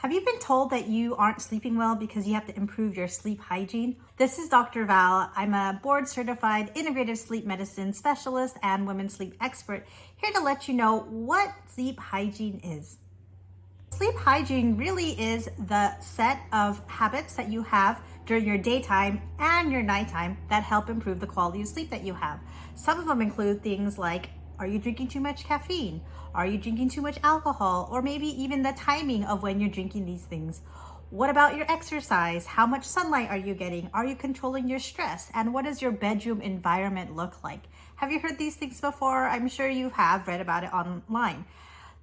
Have you been told that you aren't sleeping well because you have to improve your sleep hygiene? This is Dr. Val. I'm a board certified integrative sleep medicine specialist and women's sleep expert, here to let you know what sleep hygiene is. Sleep hygiene really is the set of habits that you have during your daytime and your nighttime that help improve the quality of sleep that you have. Some of them include things like, are you drinking too much caffeine? Are you drinking too much alcohol? Or maybe even the timing of when you're drinking these things. What about your exercise? How much sunlight are you getting? Are you controlling your stress? And what does your bedroom environment look like? Have you heard these things before? I'm sure you have read about it online.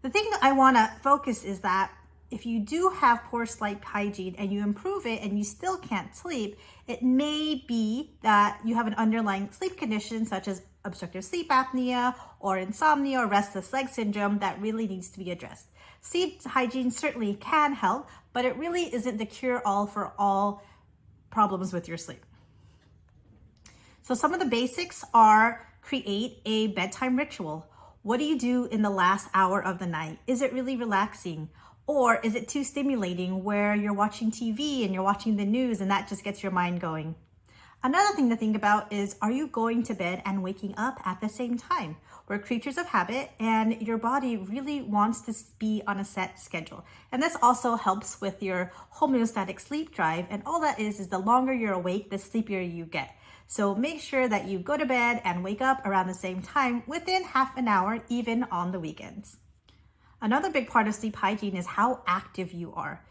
The thing that I want to focus is that if you do have poor sleep hygiene and you improve it and you still can't sleep, it may be that you have an underlying sleep condition such as obstructive sleep apnea or insomnia or restless leg syndrome that really needs to be addressed. Sleep hygiene certainly can help, but it really isn't the cure-all for all problems with your sleep. So some of the basics are create a bedtime ritual. What do you do in the last hour of the night? Is it really relaxing? Or is it too stimulating where you're watching TV and you're watching the news and that just gets your mind going? Another thing to think about is, are you going to bed and waking up at the same time? We're creatures of habit and your body really wants to be on a set schedule. And this also helps with your homeostatic sleep drive. And all that is the longer you're awake, the sleepier you get. So make sure that you go to bed and wake up around the same time within half an hour, even on the weekends. Another big part of sleep hygiene is how active you are.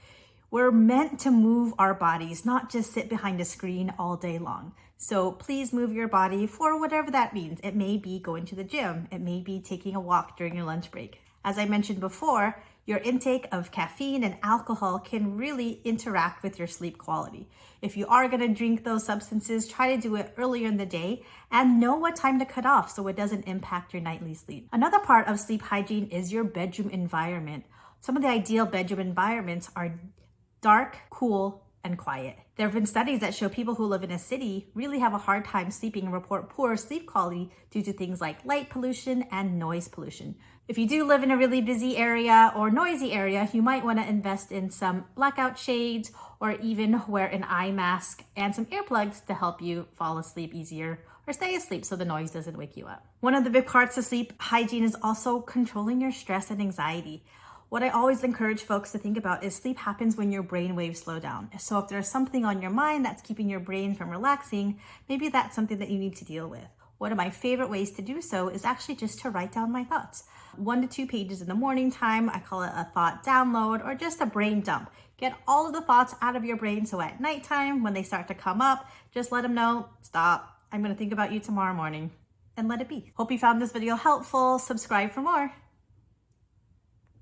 We're meant to move our bodies, not just sit behind a screen all day long. So please move your body for whatever that means. It may be going to the gym. It may be taking a walk during your lunch break. As I mentioned before, your intake of caffeine and alcohol can really interact with your sleep quality. If you are going to drink those substances, try to do it earlier in the day and know what time to cut off so it doesn't impact your nightly sleep. Another part of sleep hygiene is your bedroom environment. Some of the ideal bedroom environments are dark, cool, and quiet. There have been studies that show people who live in a city really have a hard time sleeping and report poor sleep quality due to things like light pollution and noise pollution. If you do live in a really busy area or noisy area, you might want to invest in some blackout shades or even wear an eye mask and some earplugs to help you fall asleep easier or stay asleep so the noise doesn't wake you up. One of the big parts of sleep hygiene is also controlling your stress and anxiety. What I always encourage folks to think about is sleep happens when your brain waves slow down. So if there's something on your mind that's keeping your brain from relaxing, maybe that's something that you need to deal with. One of my favorite ways to do so is actually just to write down my thoughts. 1 to 2 pages in the morning time. I call it a thought download or just a brain dump. Get all of the thoughts out of your brain so at nighttime, when they start to come up, just let them know, stop. I'm going to think about you tomorrow morning, and let it be. Hope you found this video helpful. Subscribe for more.